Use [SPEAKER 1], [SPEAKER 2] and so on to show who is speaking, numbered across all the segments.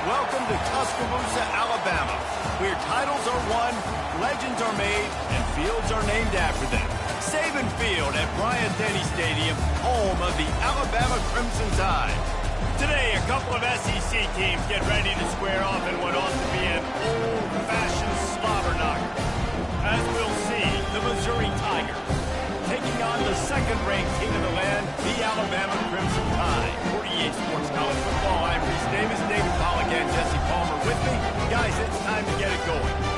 [SPEAKER 1] Welcome to Tuscaloosa, Alabama, where titles are won, legends are made, and fields are named after them. Saban Field at Bryant-Denny Stadium, home of the Alabama Crimson Tide. Today, a couple of SEC teams get ready to square off in what ought to be an old-fashioned slobber knocker. As we'll see, the Missouri Tigers taking on the second-ranked team in the land, the Alabama Crimson Tide. 48 Sports College Football. I'm Reese Davis, David Pollack, and Jesse Palmer with me. Guys, it's time to get it going.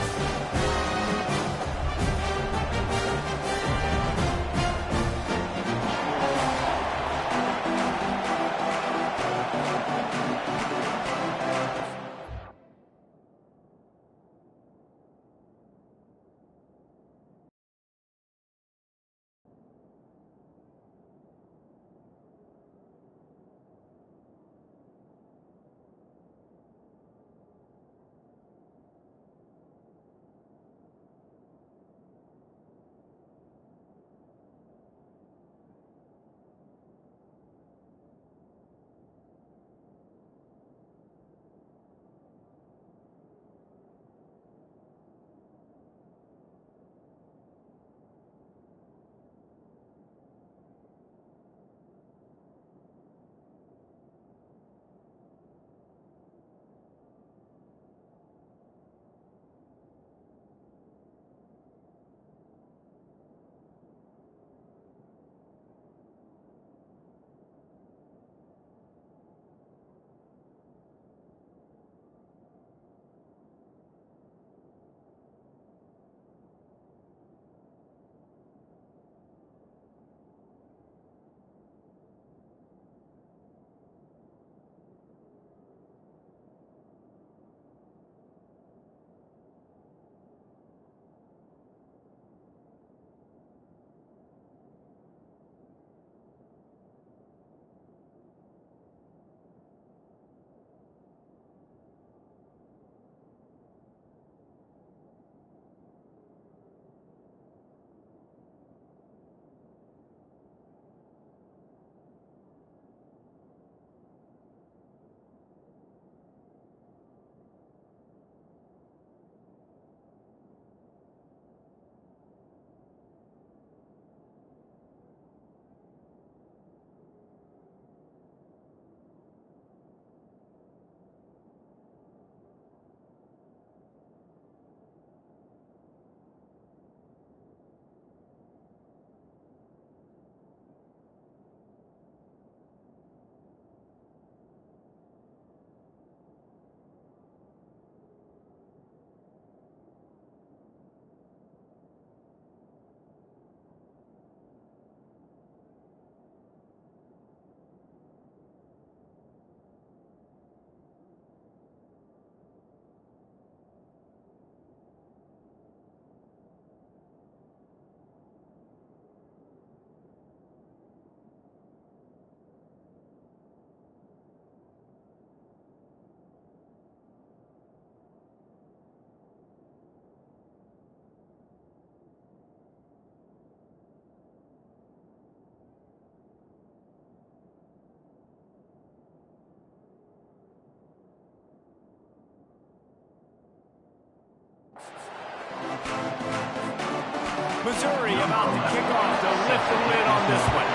[SPEAKER 1] Missouri about to kick off to lift the lid on this one.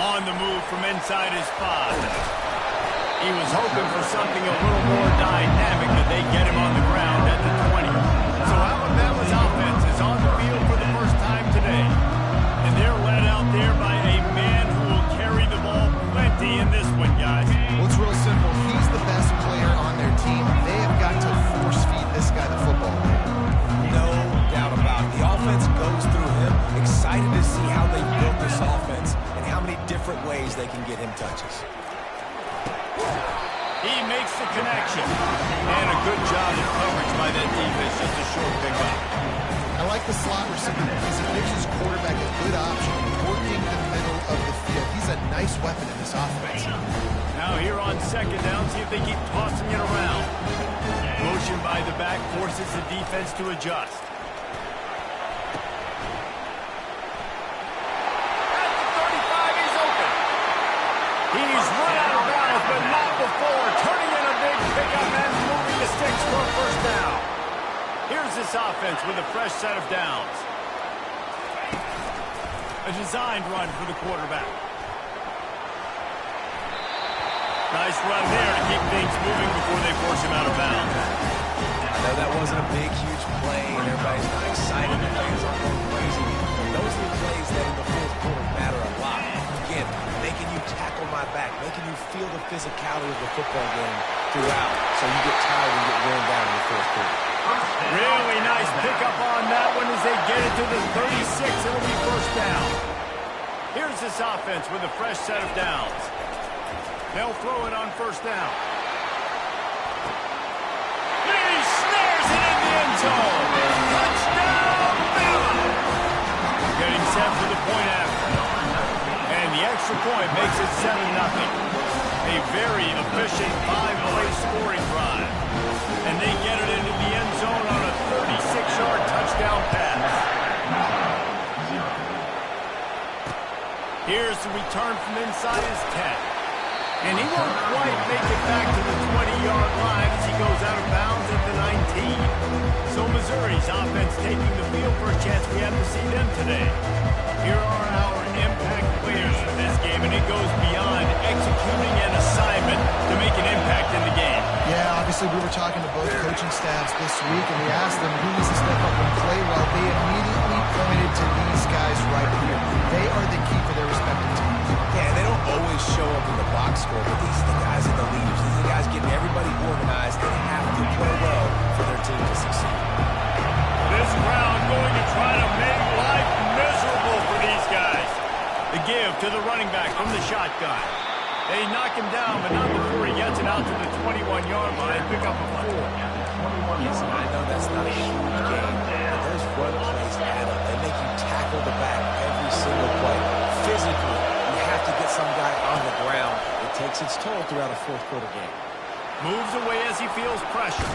[SPEAKER 1] On the move from inside his 5. He was hoping for something a little more dynamic, but they get him on the ground at the 20. So Alabama's offense is on the field for the first time today. And they're led out there by a man who will carry the ball plenty in this one, guys.
[SPEAKER 2] Well, it's real simple. He's the best player on their team. They have got to force feed this guy the football.
[SPEAKER 3] No doubt about it. The offense goes through him. Excited to see how they built this offense and how many different ways they can get him touches.
[SPEAKER 1] He makes the connection. And a good job of coverage by that defense. Just a short pickup.
[SPEAKER 2] I like the slot receiver because he gives his quarterback a good option working the middle of the field. He's a nice weapon in this offense.
[SPEAKER 1] Now here on second down, see if they keep tossing it around. Motion by the back forces the defense to adjust. At the 35, he's open. He's run out of looks for a first down. Here's this offense with a fresh set of downs. A designed run for the quarterback. Nice run there to keep things moving before they force him out of bounds.
[SPEAKER 3] I know that wasn't a big, huge play, and everybody's not excited. The fans aren't going crazy. But those are the plays that in the fourth quarter matter a lot. Again, making you tackle my back, making you feel the physicality of the football game throughout, so you get tired and get worn down in the fourth quarter.
[SPEAKER 1] Really nice pickup on that one as they get it to the 36. It'll be first down. Here's this offense with a fresh set of downs. They'll throw it on first down. He snares it in the end zone. Touchdown, Bama! Getting set for the point after. And the extra point makes it 7-0. A very efficient 5-play scoring drive. And they get it into the end zone on a 36-yard touchdown pass. Here's the return from inside his 10. And he won't quite make it back to the 20-yard line as he goes out of bounds at the 19. So Missouri's offense taking the field for a chance we have to see them today. Here are our impact players for this game, and it goes beyond executing an assignment to make an impact in the game.
[SPEAKER 2] Yeah, obviously we were talking to both coaching staffs this week, and we asked them who needs to step up and play well. They immediately pointed to these guys right here. They are the key for their respective teams.
[SPEAKER 3] Yeah, they don't always show up in the box score, but these are the guys that the leaders. These are the guys getting everybody organized and have to play well for their team to succeed.
[SPEAKER 1] This crowd going to try to make life miserable for these guys. The give to the running back from the shotgun. They knock him down, but not before he gets it out to the 21-yard line. Pick up a 4.
[SPEAKER 3] Yes, and I know that's not a huge game, but those run plays add up. They make you tackle the back every single play. Physically, you have to get some guy on the ground. It takes its toll throughout a fourth quarter game.
[SPEAKER 1] Moves away as he feels pressure.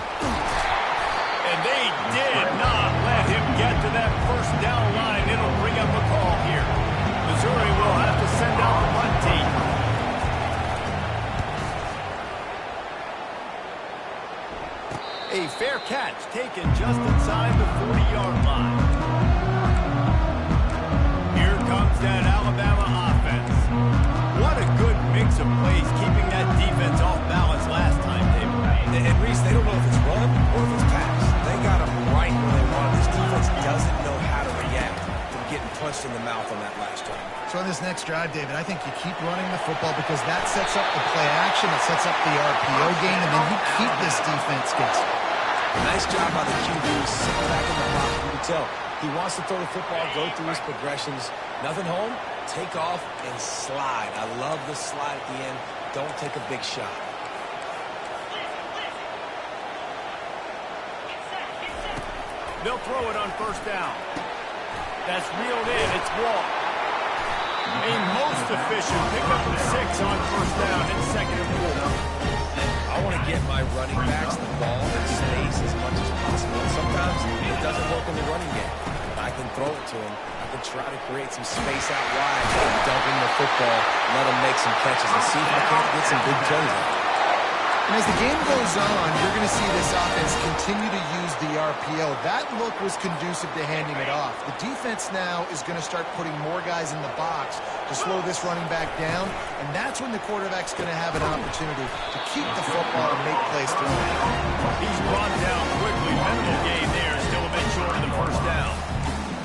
[SPEAKER 1] And they did not let him get to that first down line. It'll bring up a call here. Missouri will have to send out the punt team. A fair catch taken just inside the 40-yard line. Here comes that Alabama offense. What a good mix of plays, keeping that defense off balance last time, David.
[SPEAKER 3] And Reese, they don't know if it's run or if it's pass. They got them right where they want. This defense doesn't know how to react from getting punched in the mouth on that last drive.
[SPEAKER 2] So on this next drive, David, I think you keep running the football because that sets up the play action, it sets up the RPO game, and then you keep this defense guessing.
[SPEAKER 3] Nice job by the QB, sitting back in the pocket. You can tell he wants to throw the football, go through his progressions. Nothing home, take off and slide. I love the slide at the end. Don't take a big shot.
[SPEAKER 1] They'll throw it on first down. That's reeled in. It's Wall. A most efficient pickup of 6 on first down and 2nd and 4.
[SPEAKER 3] I want to get my running backs the ball in space as much as possible. And sometimes it doesn't work in the running game. I can throw it to him. I can try to create some space out wide, dump him the football, let him make some catches, and see if I can't get some big plays out.
[SPEAKER 2] And as the game goes on, you're going to see this offense continue to use the RPO. That look was conducive to handing it off. The defense now is going to start putting more guys in the box to slow this running back down, and that's when the quarterback's going to have an opportunity to keep the football and make plays through it.
[SPEAKER 1] He's brought down quickly. Mental game there, still a bit short of the first down.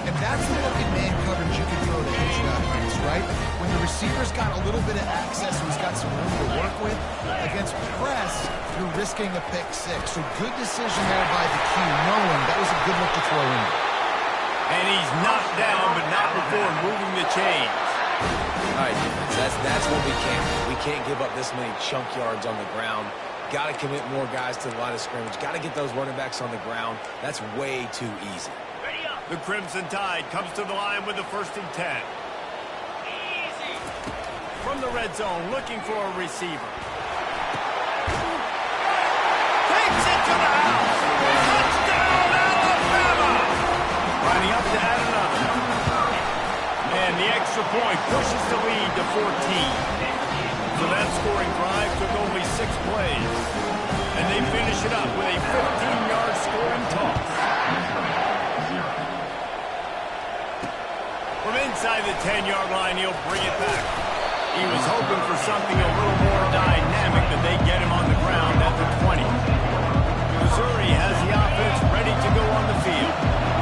[SPEAKER 2] And that's the look in man coverage you can throw the hitch shot against, right? When the receiver's got a little bit of access, who's got some room to work with, against press, you're risking a pick 6. So good decision there by the Q, knowing that was a good look to throw in.
[SPEAKER 1] And he's knocked down, but not before moving the chains.
[SPEAKER 3] All right, defense, that's what we can't do. We can't give up this many chunk yards on the ground. Got to commit more guys to the line of scrimmage. Got to get those running backs on the ground. That's way too easy.
[SPEAKER 1] The Crimson Tide comes to the line with the 1st and 10. From the red zone, looking for a receiver. Takes it to the house. Touchdown, Alabama! Lining up to add another. And the extra point pushes the lead to 14. So that scoring drive took only 6 plays. And they finish it up with a 15-yard scoring toss. From inside the 10-yard line, he'll bring it back. He was hoping for something a little more dynamic, but they get him on the ground at the 20. Missouri has the offense ready to go on the field.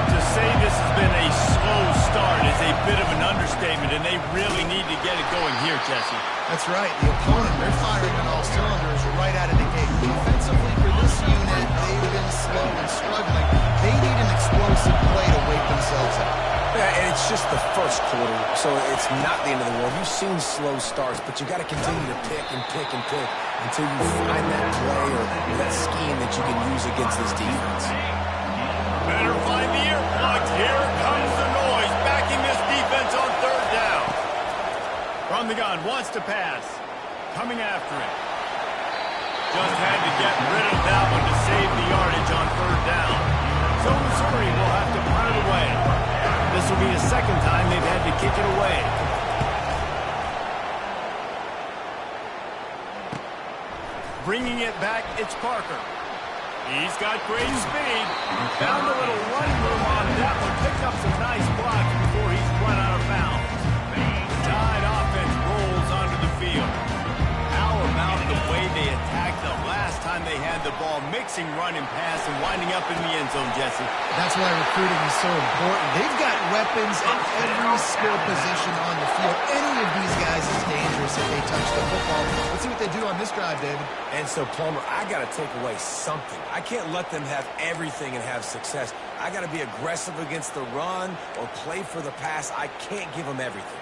[SPEAKER 1] To say this has been a slow start is a bit of an understatement, and they really need to get it going here, Jesse.
[SPEAKER 2] That's right. The opponent, they're firing on all cylinders right out of the gate. Defensively for this unit, they've been slow and struggling. They need an explosive play to wake themselves up.
[SPEAKER 3] Yeah, and it's just the first quarter, so it's not the end of the world. You've seen slow starts, but you got to continue to pick and pick and pick until you find that play or that scheme that you can use against this defense.
[SPEAKER 1] Better find the earplugs. Here comes the noise, backing this defense on third down. From the gun, wants to pass. Coming after it. Just had to get rid of that one to save the yardage on third down. So Missouri will have to punt it away. This will be the second time they've had to kick it away. Bringing it back, it's Parker. He's got great speed. Found a little running room on that one. Picked up some nice blocks before he's run out of bounds. The Tide offense rolls onto the field. How about the way they attacked the last time they had the ball, mixing run and pass and winding up in the end zone, Jesse?
[SPEAKER 2] That's why recruiting is so important. They've got weapons at every skill position on the field. Any of these guys is dangerous if they touch the football. Let's see what they do on this drive, David.
[SPEAKER 3] And so, Palmer, I got to take away something. I can't let them have everything and have success. I got to be aggressive against the run or play for the pass. I can't give them everything.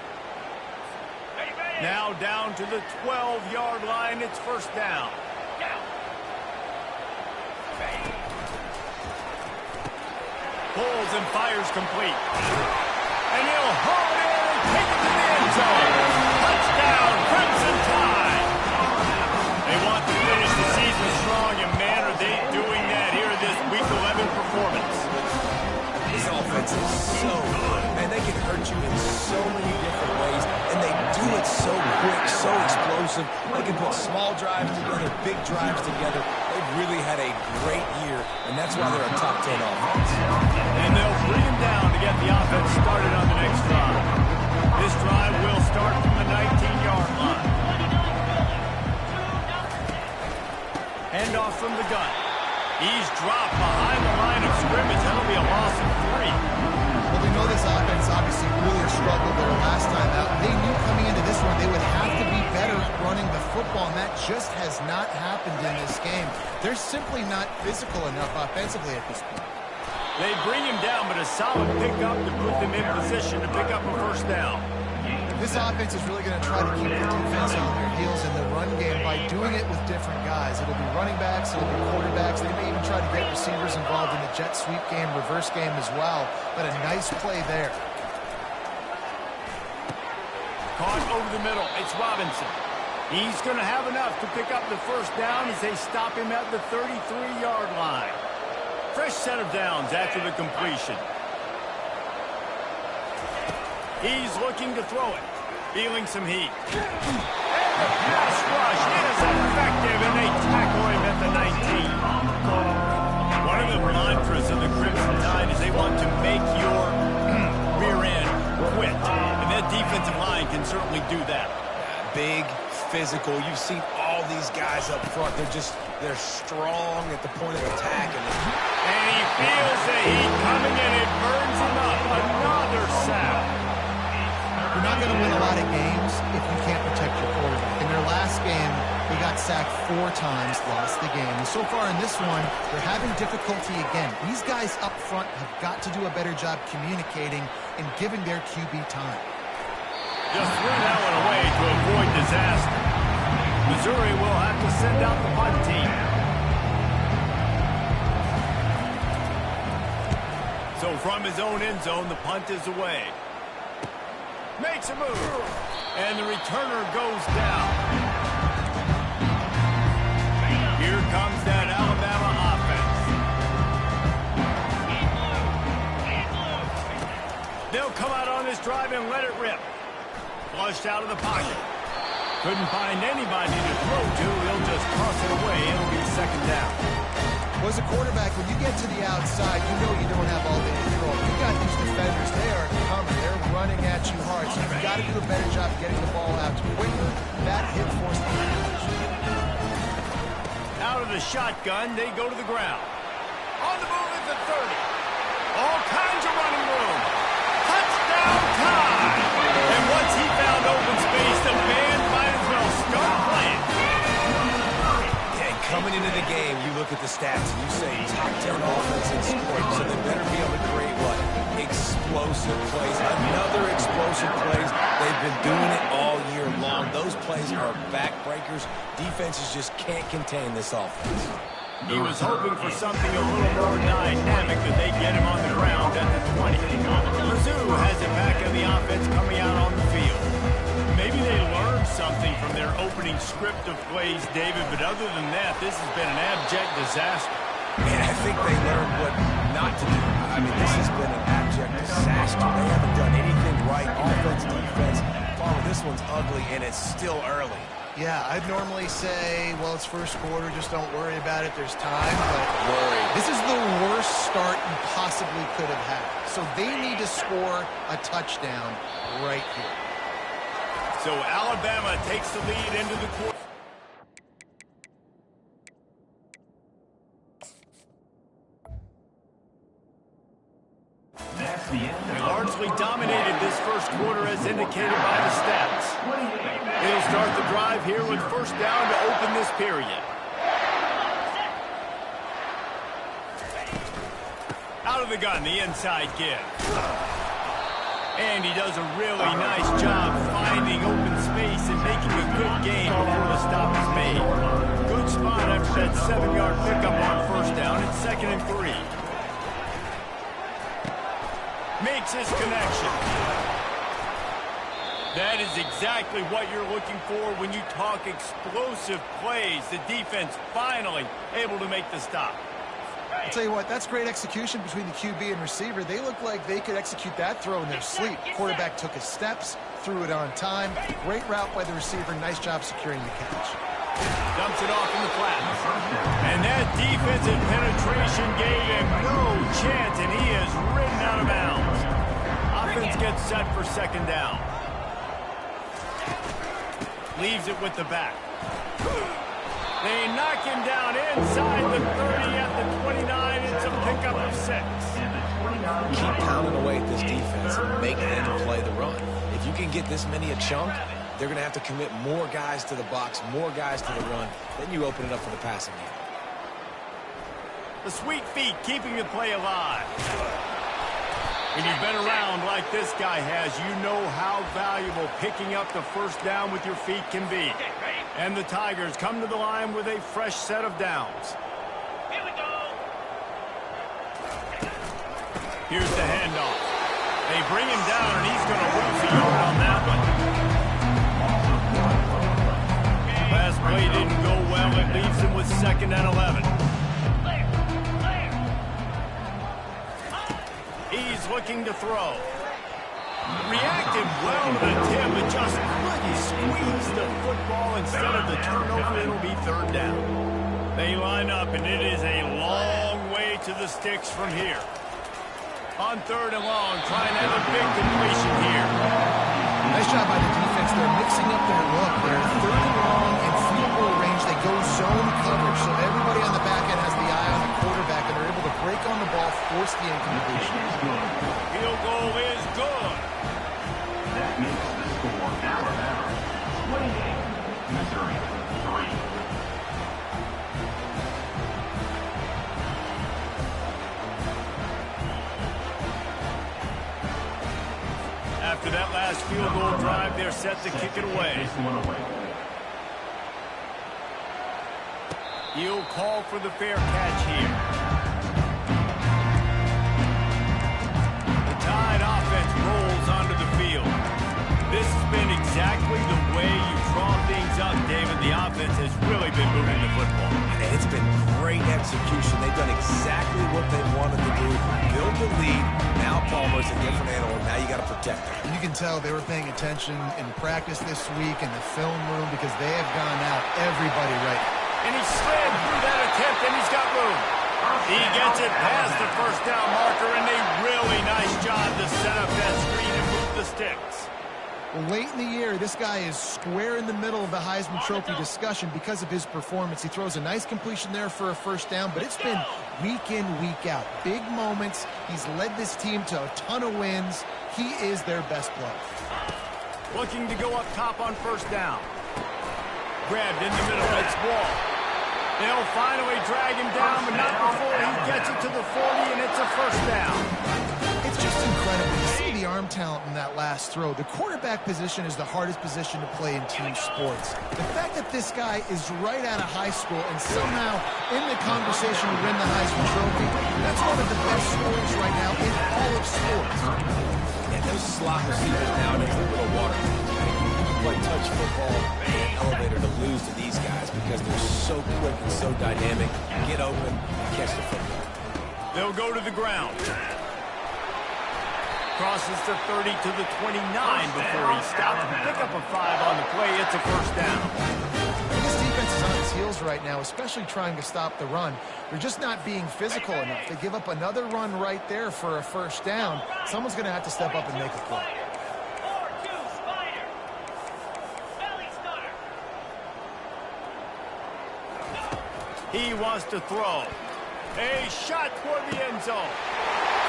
[SPEAKER 1] Now down to the 12-yard line. It's first down. Pulls and fires complete. And he'll haul it in and take it to the end zone. Touchdown, Crimson Tide. They want to finish the season strong, and man, are they doing that here in this Week 11 performance.
[SPEAKER 3] This offense is so good. Man, they can hurt you in so many different ways, and they do it so quick, so explosive. They can put small drives together, big drives together. They've really had a great year, and that's why they're a top 10 offense.
[SPEAKER 1] And they'll bring him down to get the offense started on the next drive. This drive will start from the 19-yard line. Handoff from the gun. He's dropped behind the line of scrimmage. That'll be a loss of 3.
[SPEAKER 2] Well, we know this offense obviously really struggled their last time out. They knew coming into this one they would have to be better running the football, and that just has not happened in this game. They're simply not physical enough offensively at this point.
[SPEAKER 1] They bring him down, but a solid pickup to put them in position to pick up a first down.
[SPEAKER 2] This offense is really going to try to keep the defense on their heels in the run game by doing it with different guys. It'll be running backs, it'll be quarterbacks. They may even try to get receivers involved in the jet sweep game, reverse game as well. But a nice play there.
[SPEAKER 1] Caught over the middle. It's Robinson. He's going to have enough to pick up the first down as they stop him at the 33-yard line. Fresh set of downs after the completion. He's looking to throw it. Feeling some heat. And the pass rush is effective, and they tackle him at the 19. One of the mantras of the Crimson Tide is they want to make your rear end quit. And that defensive line can certainly do that.
[SPEAKER 3] Big, physical. You've seen all these guys up front. They're strong at the point of attack.
[SPEAKER 1] And he feels the heat coming, and it burns him up. Another sack.
[SPEAKER 2] You're not going to win a lot of games if you can't protect your quarterback. In their last game, they got sacked 4 times, lost the game. And so far in this one, they're having difficulty again. These guys up front have got to do a better job communicating and giving their QB time.
[SPEAKER 1] Just threw that one away to avoid disaster. Missouri will have to send out the punt team. So from his own end zone, the punt is away. Makes a move. And the returner goes down. Here comes that Alabama offense. They'll come out on this drive and let it rip. Flushed out of the pocket. Couldn't find anybody to throw to. He'll just toss it away. It'll be second down.
[SPEAKER 2] Well, as a quarterback, when you get to the outside, you know you don't have all the control. You got these defenders. They are coming. They're running at you hard. So you've got to do a better job of getting the ball out quicker. That hit forced the completion.
[SPEAKER 1] Out of the shotgun, they go to the ground. On the move at the 30. All kinds of running room. Touchdown time. And once he found open space, the band might as well start playing.
[SPEAKER 3] And coming into the game, you look at the stats and you say top 10 offense in scoring, so they better be able to create what? Explosive plays. Another explosive plays. They've been doing it all year long. Those plays are backbreakers. Defenses just can't contain this offense.
[SPEAKER 1] He was hoping for something a little more dynamic, but they get him on the ground at the 20. Mizzou has it back in the offense coming out on the field. Maybe they learned something from their opening script of plays, David, but other than that, this has been an abject disaster.
[SPEAKER 3] And I think they learned what not to do. I mean, this has been an abject disaster. They haven't done anything right. Offense, defense. Follow, this one's ugly, and it's still early.
[SPEAKER 2] Yeah, I'd normally say, well, it's first quarter, just don't worry about it, there's time, but this is the worst start you possibly could have had. So they need to score a touchdown right here.
[SPEAKER 1] So Alabama takes the lead into the quarter. They largely dominated this first quarter as indicated by the stats. They'll start the drive here with first down to open this period. Out of the gun, the inside give. And he does a really nice job finding open space and making a good gain before the stop is made. Good spot after that 7-yard pickup on first down. It's 2nd and 3. Makes his connection. That is exactly what you're looking for when you talk explosive plays. The defense finally able to make the stop.
[SPEAKER 2] I'll tell you what, that's great execution between the QB and receiver. They look like they could execute that throw in their sleep. Quarterback took his steps, threw it on time. Great route by the receiver. Nice job securing the catch.
[SPEAKER 1] Dumps it off in the flat. And that defensive penetration gave him no chance, and he is ridden out of bounds. Offense gets set for second down. Leaves it with the back. They knock him down inside the 30 at the 29. It's a pickup of 6.
[SPEAKER 3] Keep pounding away at this defense and make them play the run. If you can get this many a chunk, they're going to have to commit more guys to the box, more guys to the run. Then you open it up for the passing game.
[SPEAKER 1] The sweet feet keeping the play alive. When you've been around like this guy has, you know how valuable picking up the first down with your feet can be. And the Tigers come to the line with a fresh set of downs.
[SPEAKER 4] Here we go.
[SPEAKER 1] Here's the handoff. They bring him down, and he's going to lose a yard on that one. Last play didn't go well. It leaves him with 2nd and 11. He's looking to throw. Reacted well to the tip, but just couldn't squeeze the football. Instead of the turnover, it'll be 3rd down. They line up, and it is a long way to the sticks from here. On 3rd and long, trying to have a big completion here.
[SPEAKER 2] Nice job by the defense. They're mixing up their look. They're 3rd and long in field goal range. They go zone coverage, so everybody on the back end has the eye on the quarterback, and they're able to break on the ball, force the incompletion.
[SPEAKER 1] Field goal is good.
[SPEAKER 4] That makes the score Alabama 28, Missouri 3.
[SPEAKER 1] After that last field goal drive, they're set to kick it away. He'll call for the fair catch here. The Tide offense rolls onto the field. This has been exactly the way you draw things up, David. The offense has really been moving the football.
[SPEAKER 3] It's been great execution. They've done exactly what they wanted to do. Build the lead. Now Palmer's a different animal. Now you got to protect protect them.
[SPEAKER 2] You can tell they were paying attention in practice this week in the film room because they have gone out everybody right.
[SPEAKER 1] And he slid through that attempt, and he's got room. He gets it past the first down marker, and a really nice job to set up that screen and move the sticks.
[SPEAKER 2] Well, late in the year, this guy is square in the middle of the Heisman Trophy discussion because of his performance. He throws a nice completion there for a first down, but it's been week in, week out. Big moments. He's led this team to a ton of wins. He is their best player.
[SPEAKER 1] Looking to go up top on first down. Grabbed in the middle. It's Wall. They'll finally drag him down, but not before he gets it to the 40, and it's a first down.
[SPEAKER 2] It's just incredible to see the arm talent in that last throw. The quarterback position is the hardest position to play in team sports. The fact that this guy is right out of high school and somehow in the conversation to win the Heisman Trophy, that's one of the best stories right now in all of sports.
[SPEAKER 3] Yeah, those slot receivers nowadays, a little water. You can play touch football in an elevator to lose to these guys because they're so quick and so dynamic. Get open, catch the football.
[SPEAKER 1] They'll go to the ground. Crosses the 30 to the 29 before he stops. Pick up a 5 on the play. It's a first down.
[SPEAKER 2] This defense is on its heels right now, especially trying to stop the run. They're just not being physical enough. They give up another run right there for a first down. Someone's going to have to step up and make a play.
[SPEAKER 1] He wants to throw. A shot toward the end zone.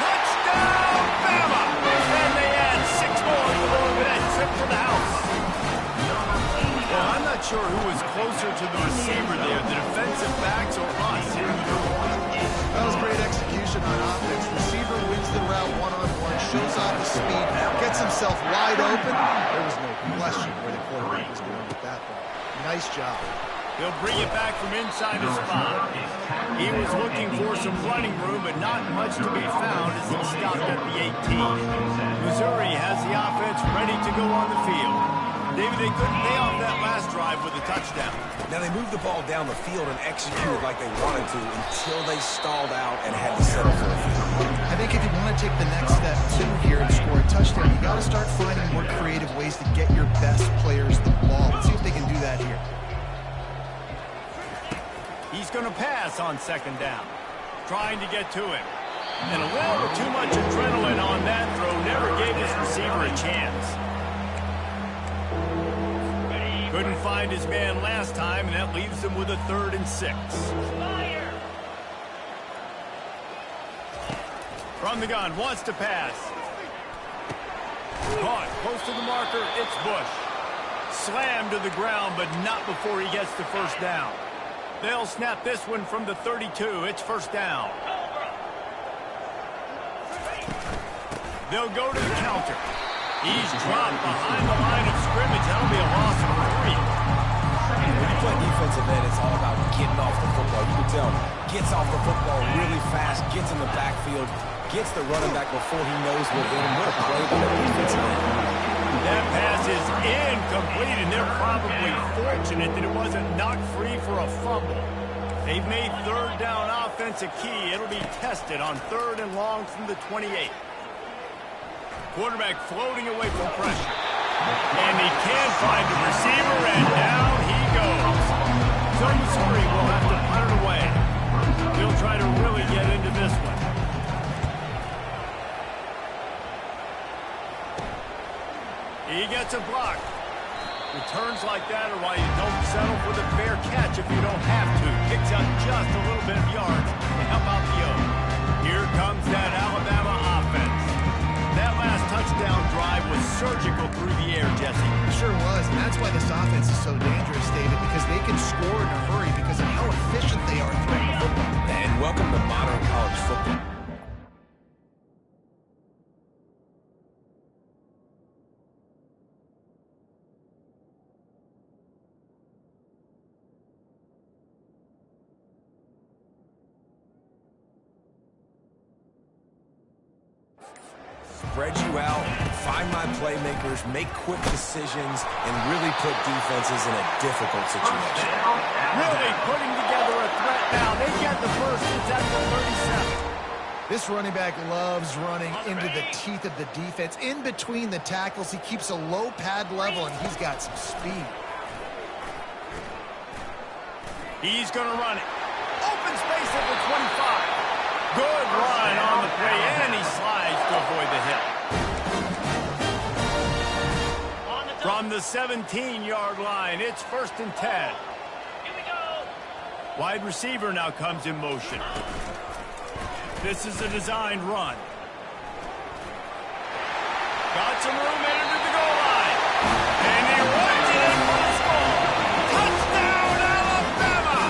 [SPEAKER 1] Touchdown, Bama! And they add 6 more for that trip to the house. Well, I'm not sure who was closer to the receiver there, the defensive backs or us.
[SPEAKER 2] That was great execution on offense. Receiver wins the route one-on-one, shows off his speed, gets himself wide open. There was no question where the quarterback was going with that ball. Nice job.
[SPEAKER 1] He'll bring it back from inside the spot. He was looking for some running room, but not much to be found as he stopped at the 18. Missouri has the offense ready to go on the field. David, they couldn't pay off that last drive with a touchdown.
[SPEAKER 3] Now they moved the ball down the field and executed like they wanted to until they stalled out and had to settle for a field.
[SPEAKER 2] I think if you want to take the next step too here and score a touchdown, you got to start finding more creative ways to get your best players the ball. Let's see if they can do that here.
[SPEAKER 1] He's going to pass on second down. Trying to get to him. And a little too much adrenaline on that throw never gave his receiver a chance. Couldn't find his man last time, and that leaves him with a 3rd and 6. From the gun, wants to pass. Caught, close to the marker, it's Bush. Slammed to the ground, but not before he gets the first down. They'll snap this one from the 32. It's first down. They'll go to the counter. He's dropped behind the line of scrimmage. That'll be a loss of 3.
[SPEAKER 3] When you play defensive end, it's all about getting off the football. You can tell, gets off the football really fast, gets in the backfield, gets the running back before he knows what hit him. What a play by the defensive end.
[SPEAKER 1] That pass is incomplete, and they're probably fortunate that it wasn't knocked free for a fumble. They've made 3rd down offense a key. It'll be tested on 3rd and long from the 28. Quarterback floating away from pressure. And he can't find the receiver, and down he goes. So Missouri will have to punt it away. He'll try to really get into this one. He gets a block. Returns like that are why you don't settle for the fair catch if you don't have to. Picks up just a little bit of yards to help out the O's. Here comes that Alabama offense. That last touchdown drive was surgical through the air, Jesse.
[SPEAKER 2] It sure was, and that's why this offense is so dangerous, David, because they can score in a hurry because of how efficient they are throwing the football.
[SPEAKER 3] And welcome to modern college football. Spread you out, find my playmakers, make quick decisions, and really put defenses in a difficult situation.
[SPEAKER 1] Really putting together a threat now. They get the first. It's at the 37.
[SPEAKER 2] This running back loves running into the teeth of the defense. In between the tackles, he keeps a low pad level, and he's got some speed.
[SPEAKER 1] He's going to run it. Open space at the 25. Good run on the play, and he slides to avoid the hit. From the 17-yard line, it's 1st and 10.
[SPEAKER 4] Here we go.
[SPEAKER 1] Wide receiver now comes in motion. This is a designed run. Got some room into the goal line. And he runs it in for the score. Touchdown, Alabama!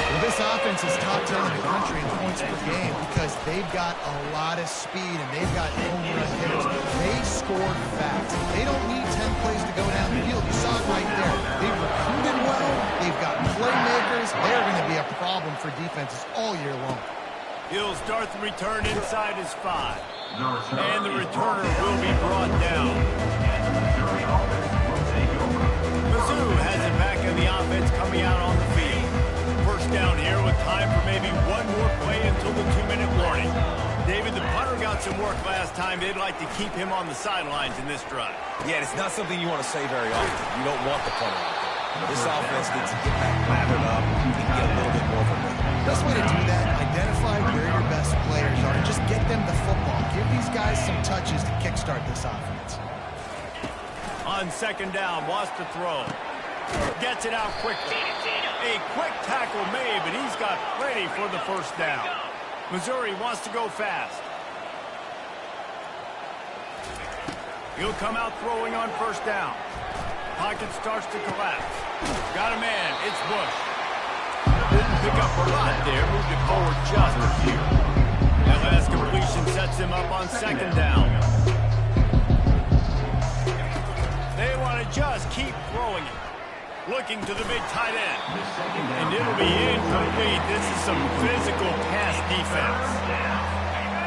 [SPEAKER 2] Well, this offense is top 10 in the country in points per game because they've got a lot of speed and they've got home run hitters. They scored fast. They don't need 10 plays to go down the field. You saw it right there. They've recruited well. They've got playmakers. They're going to be a problem for defenses all year long.
[SPEAKER 1] He'll start the return inside his 5. And the returner will be brought down. Mizzou has it back in the offense coming out on the field. First down here with time for maybe one more play until the 2-minute warning. David, the punter got some work last time. They'd like to keep him on the sidelines in this drive.
[SPEAKER 3] Yeah, it's not something you want to say very often. You don't want the punter out there. This offense needs to get back lathered up and get a little bit more of a rhythm.
[SPEAKER 2] Best way to do that, identify where your best players are and just get them the football. Give these guys some touches to kickstart this offense.
[SPEAKER 1] On 2nd down, wants to throw. Gets it out quickly. A quick tackle made, but he's got plenty for the 1st down. Missouri wants to go fast. He'll come out throwing on 1st down. Pocket starts to collapse. Got a man. It's Bush. Didn't pick up a lot there. Moved it forward just a few. That last completion sets him up on 2nd down. They want to just keep throwing it. Looking to the big tight end. And it'll be incomplete. This is some physical pass defense.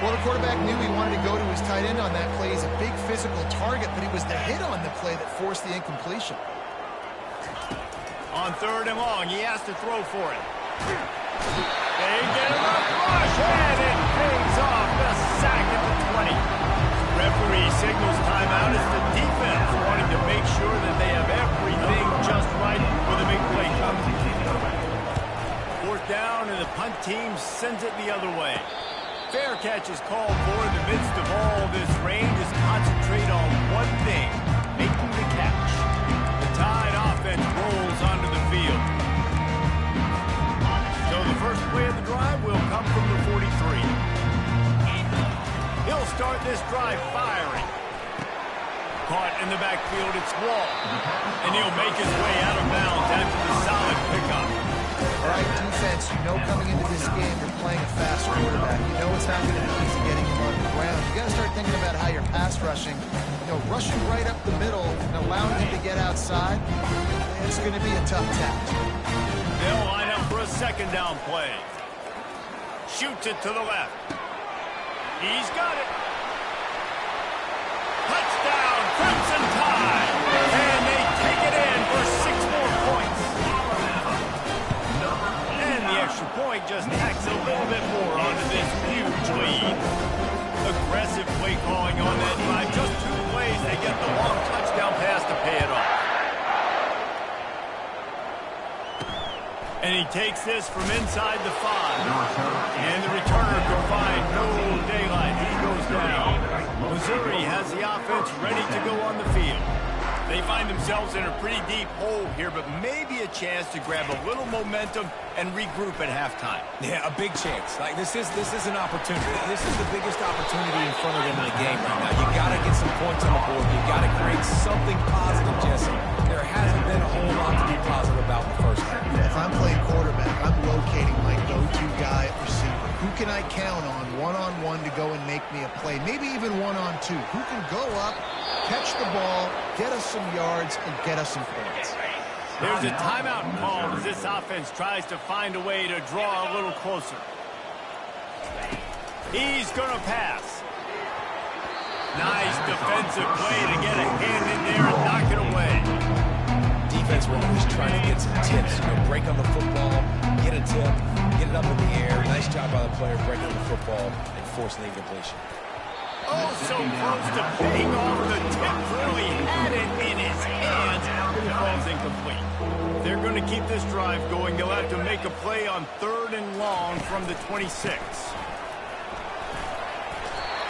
[SPEAKER 2] Well, the quarterback knew he wanted to go to his tight end on that play. He's a big physical target, but it was the hit on the play that forced the incompletion.
[SPEAKER 1] On 3rd and long, he has to throw for it. They get him a rush, and it pays off. The sack at the 20. Referee signals timeout as the defense wanting to make sure that they have everything just right for the big play coming. 4th down, and the punt team sends it the other way. Fair catch is called for in the midst of all this rain. Just concentrate on one thing, making the catch. The Tide offense rolls onto the field. So the first play of the drive will come from the 43. He'll start this drive firing. Caught in the backfield, it's Wall. And he'll make his way out of bounds after the solid pickup.
[SPEAKER 2] All right, defense, you know coming into this game you're playing a fast quarterback. You know it's not going to be easy getting him on the ground. You got to start thinking about how you're pass rushing. You know, rushing right up the middle and allowing him to get outside, it's going to be a tough task.
[SPEAKER 1] They'll line up for a 2nd down play. Shoots it to the left. He's got it. Touchdown, Crimson Tide. And they take it in for 6 more points. And the extra point just tacks a little bit more onto this huge lead. Aggressive play calling on that drive. Just 2 plays, they get the long touchdown pass to pay it off. And he takes this from inside the 5. And the returner can find no daylight. He goes down. Missouri has the offense ready to go on the field. They find themselves in a pretty deep hole here, but maybe a chance to grab a little momentum and regroup at halftime.
[SPEAKER 3] Yeah, a big chance. Like this is an opportunity. This is the biggest opportunity in front of them in the game right now. You got to get some points on the board. You got to create something positive, Jesse. There hasn't been a whole lot to be positive about in the first half.
[SPEAKER 2] If I'm playing quarterback, I'm locating my go-to guy at receiver. Who can I count on one-on-one to go and make me a play? Maybe even one-on-two. Who can go up, catch the ball, get us some yards, and get us some points?
[SPEAKER 1] There's a timeout called as this offense tries to find a way to draw a little closer. He's going to pass. Nice defensive play to get a hand in there and knock it away.
[SPEAKER 3] defense were always trying to get some tips. You know, break on the football, get a tip, get it up in the air. Nice job by the player breaking the football and forcing the incompletion.
[SPEAKER 1] Oh, so close to paying off. The tip really had it in his hands, but it falls incomplete. They're going to keep this drive going. They'll have to make a play on 3rd and long from the 26.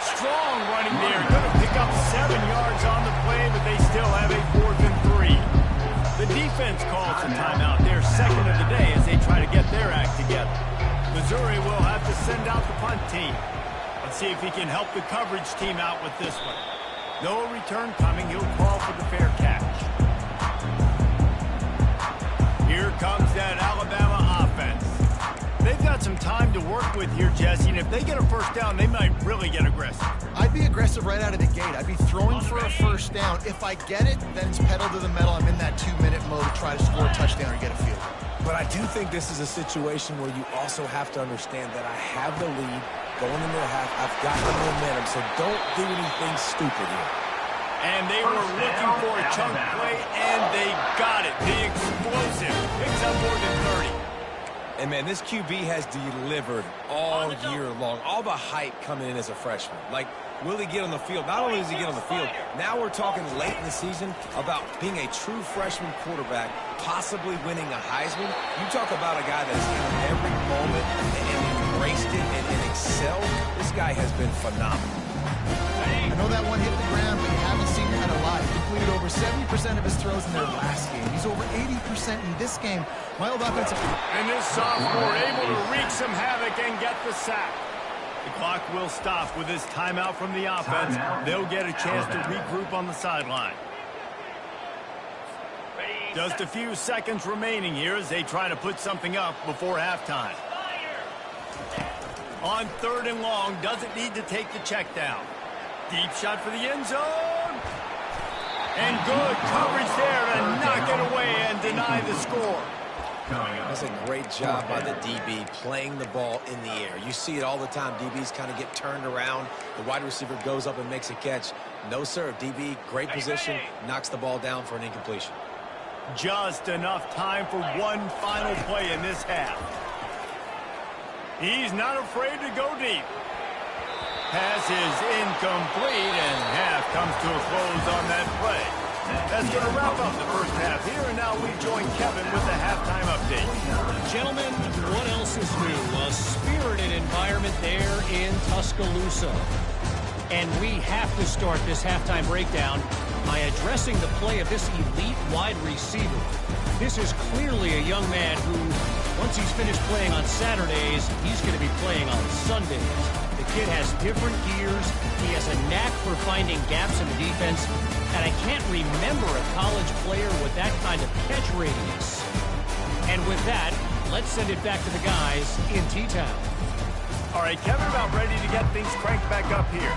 [SPEAKER 1] Strong running there. Going to pick up 7 yards on the play, but they still have a 4th and 3. The defense calls a timeout. Their second of the day as they try to get their act together. Missouri will have to send out the punt team. Let's see if he can help the coverage team out with this one. No return coming. He'll call for the fair catch. Here comes that Alabama offense. They've got some time to work with here, Jesse, and if they get a first down, they might really get aggressive.
[SPEAKER 2] I'd be aggressive right out of the gate. I'd be throwing for a first down. If I get it, then it's pedal to the metal. I'm in that 2-minute mode to try to score a touchdown or get a field goal.
[SPEAKER 3] But I do think this is a situation where you also have to understand that I have the lead going into the half. I've got the momentum, so don't do anything stupid here.
[SPEAKER 1] And they were looking for a chunk play, and they got it. The explosive picks up more than 30.
[SPEAKER 3] And, man, this QB has delivered all year long. All the hype coming in as a freshman. Like, will he get on the field? Not only does he get on the field, now we're talking late in the season about being a true freshman quarterback, possibly winning a Heisman. You talk about a guy that has handled every moment and embraced it and excelled. This guy has been phenomenal.
[SPEAKER 2] I know that one hit the ground, but you haven't seen that a lot. He completed over 70% of his throws in their last game. He's over 80% in this game. Mild offensive.
[SPEAKER 1] And this sophomore able to wreak some havoc and get the sack. The clock will stop with this timeout from the offense. They'll get a chance to regroup on the sideline. Just a few seconds remaining here as they try to put something up before halftime. On 3rd and long, doesn't need to take the check down. Deep shot for the end zone. And good coverage there to knock it away and deny the score.
[SPEAKER 3] That's a great job by the DB playing the ball in the air. You see it all the time. DBs kind of get turned around. The wide receiver goes up and makes a catch. No, sir. DB, great position, knocks the ball down for an incompletion.
[SPEAKER 1] Just enough time for one final play in this half. He's not afraid to go deep. Pass is incomplete, and half comes to a close on that play. That's going to wrap up the first half here, and now we join Kevin with the halftime update.
[SPEAKER 5] Gentlemen, what else is new? A spirited environment there in Tuscaloosa. And we have to start this halftime breakdown by addressing the play of this elite wide receiver. This is clearly a young man who, once he's finished playing on Saturdays, he's going to be playing on Sundays. The kid has different gears. He has a knack for finding gaps in the defense. And I can't remember a college player with that kind of catch radius. And with that, let's send it back to the guys in T-Town.
[SPEAKER 1] All right, Kevin, about ready to get things cranked back up here.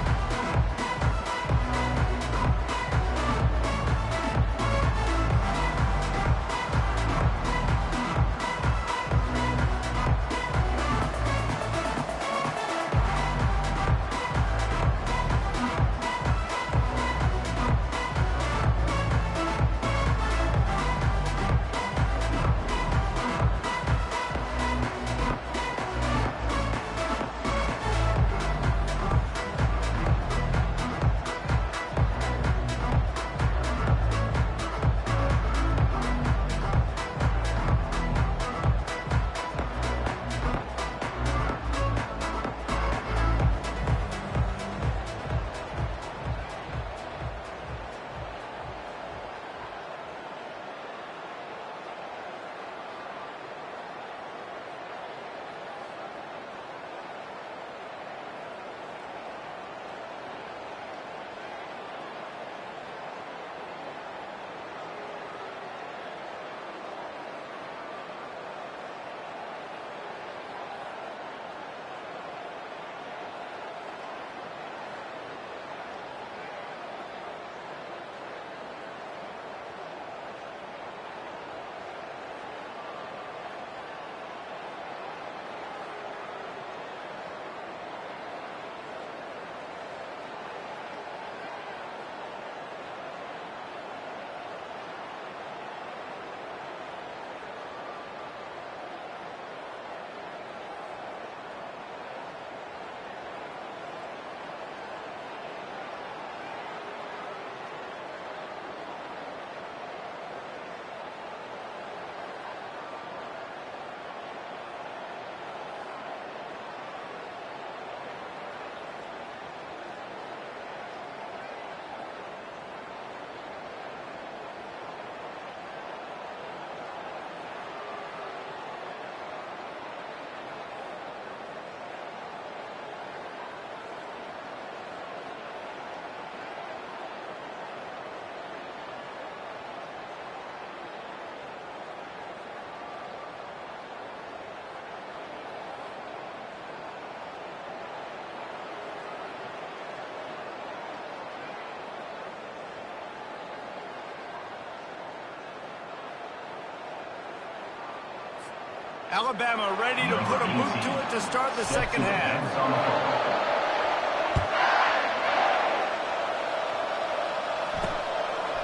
[SPEAKER 1] Alabama ready to put a boot to it to start the second half.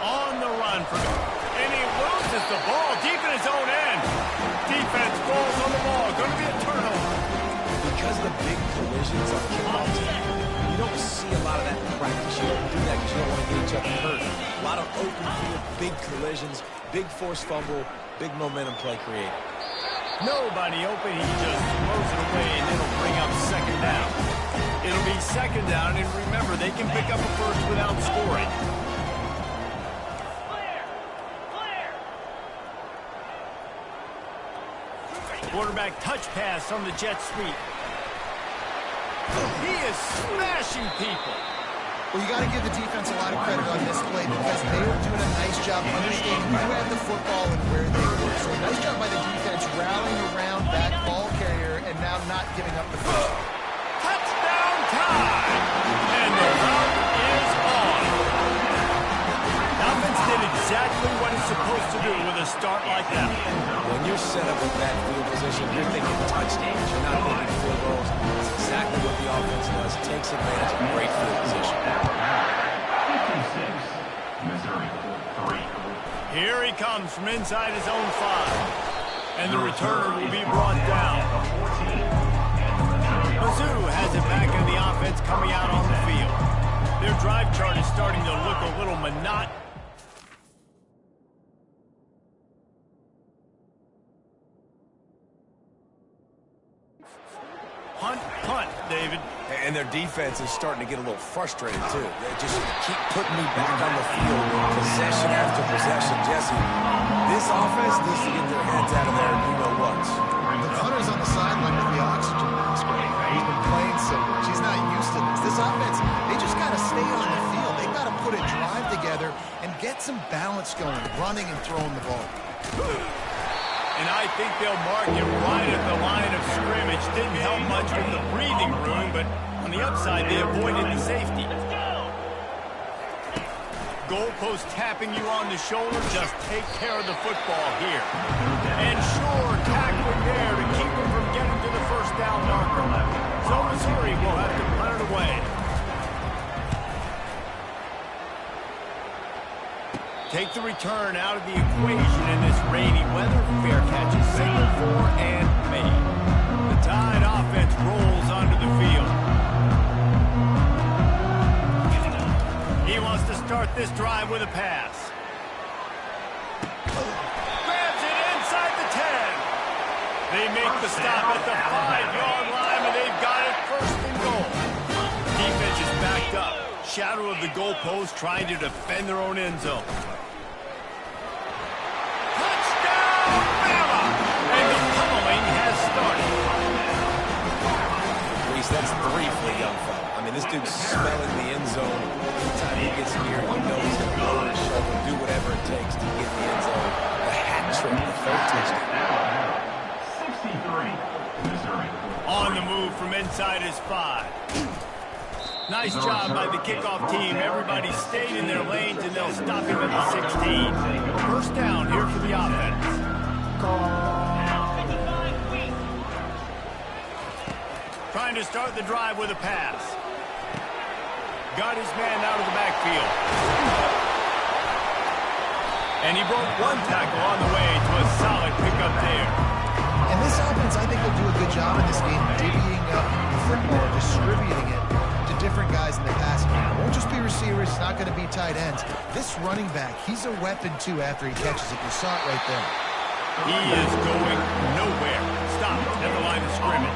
[SPEAKER 1] On the run from him. And he loses the ball deep in his own end. Defense falls on the ball. Going to be a turnover.
[SPEAKER 3] Because of the big collisions on kickoff team, you don't see a lot of that in practice. You don't do that because you don't want to get each other hurt. A lot of open field, big collisions, big forced fumble, big momentum play created.
[SPEAKER 1] Nobody open. He just throws it away, and it'll bring up second down. It'll be second down, and remember, they can pick up a first without scoring. Quarterback touch pass on the jet sweep. He is smashing people.
[SPEAKER 2] Well, you got to give the defense a lot of credit on this play because they were doing a nice job understanding who had the football and where they were. So a nice job by the defense rallying around that ball carrier and now not giving up the first.
[SPEAKER 1] Touchdown time! And the route is on. The offense did exactly what it's supposed to do with a start like that.
[SPEAKER 3] When you're set up with that field position, you're thinking touchdowns. You're not thinking field goals. That's exactly what the offense does. Takes advantage of great field position.
[SPEAKER 6] 56, Missouri, 3.
[SPEAKER 1] Here he comes from inside his own 5. And the returner will be brought down. Mizzou has it back in the offense coming out on the field. Their drive chart is starting to look a little monotonous. Punt, David.
[SPEAKER 3] And their defense is starting to get a little frustrated, too. They just keep putting me back on the field, possession after possession. Jesse, this offense needs to get their heads out of there and you-know-whats.
[SPEAKER 2] The punter's on the sideline with the oxygen mask right now. He's been playing so much. He's not used to this. This offense, they just got to stay on the field. They got to put a drive together and get some balance going, running and throwing the ball.
[SPEAKER 1] And I think they'll mark him right at the line of scrimmage. Didn't help much with the breathing room, but on the upside, they avoided the safety. Goalpost tapping you on the shoulder. Just take care of the football here. And sure, tackling there to keep him from getting to the first down marker. So Missouri will have to punt it away. Take the return out of the equation in this rainy weather. Fair catch is signaled for and made. The Tide offense rolls onto the field. He wants to start this drive with a pass. Grabs it inside the 10. They make the stop at the 5-yard line, and they've got it first and goal. Defense is backed up. Shadow of the goalpost trying to defend their own end zone.
[SPEAKER 3] That's 3 for a young fella. I mean, this dude's smelling the end zone. Anytime he gets here, you know he's going to lower his shoulder, do whatever it takes to get the end zone. The hat trick, the third touchdown.
[SPEAKER 6] 63, Missouri.
[SPEAKER 1] On the move from inside his 5. Nice job by the kickoff team. Everybody stayed in their lanes, and they'll stop him at the 16. First down here for the offense. Trying to start the drive with a pass. Got his man out of the backfield. And he broke one tackle on the way to a solid pickup there.
[SPEAKER 2] And this offense, I think, will do a good job in this game divvying up the football, distributing it to different guys in the passing game. It won't just be receivers. It's not going to be tight ends. This running back, he's a weapon, too, after he catches it. You saw it right there.
[SPEAKER 1] He is going nowhere. Stop at the line of scrimmage.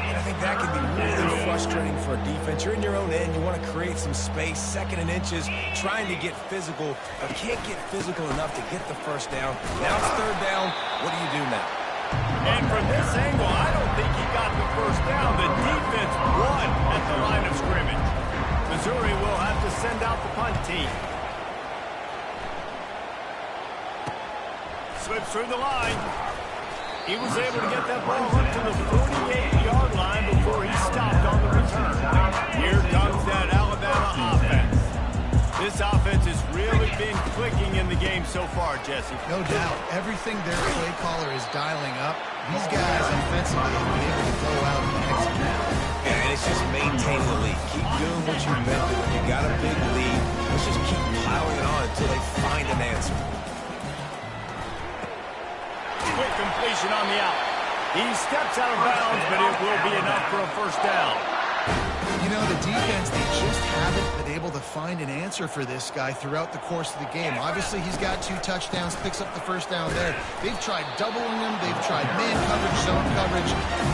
[SPEAKER 3] I think that can be really frustrating for a defense. You're in your own end. You want to create some space, 2nd and inches, trying to get physical, but can't get physical enough to get the first down. Now it's 3rd down. What do you do now?
[SPEAKER 1] And from this angle, I don't think he got the first down. The defense won at the line of scrimmage. Missouri will have to send out the punt team. Slips through the line. He was able to get that ball up to the 48-yard line before he stopped on the return. Here comes that Alabama offense. This offense is really been clicking in the game so far, Jesse.
[SPEAKER 2] No doubt. Everything their play caller is dialing up, these guys offensively have been able to go out and execute.
[SPEAKER 3] And it's just maintaining the lead. Keep doing what you've been doing. You got a big lead. Let's just keep piling it on until they find an answer.
[SPEAKER 1] Quick completion on the out. He steps out of bounds, but it will be enough for a first down.
[SPEAKER 2] You know, the defense, they just haven't been able to find an answer for this guy throughout the course of the game. Obviously, he's got 2 touchdowns, picks up the first down there. They've tried doubling him. They've tried man coverage, zone coverage.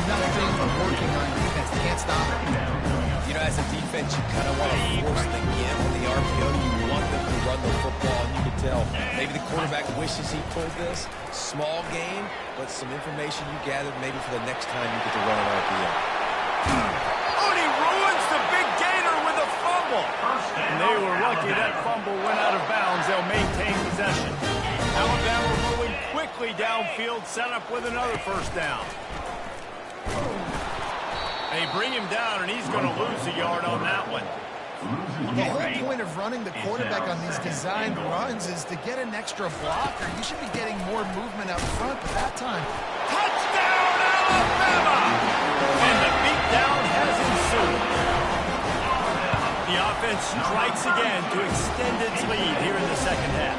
[SPEAKER 2] Nothing working on defense. They can't stop it.
[SPEAKER 3] You know, as a defense, you kind of want to force the game on the RPO. You want them to run the football, and you can tell maybe the quarterback wishes he pulled this. Small game, but some information you gathered maybe for the next time you get to run an RPO.
[SPEAKER 1] Oh, and he ruins the big gainer with a fumble. And they were lucky that fumble went out of bounds. They'll maintain possession. Alabama moving quickly downfield, set up with another first down. They bring him down, and he's going to lose a yard on that one.
[SPEAKER 2] The whole point of running the quarterback on these designed runs is to get an extra blocker. You should be getting more movement up front, but that time...
[SPEAKER 1] Touchdown, Alabama! And the beatdown has ensued. The offense strikes again to extend its lead here in the second half.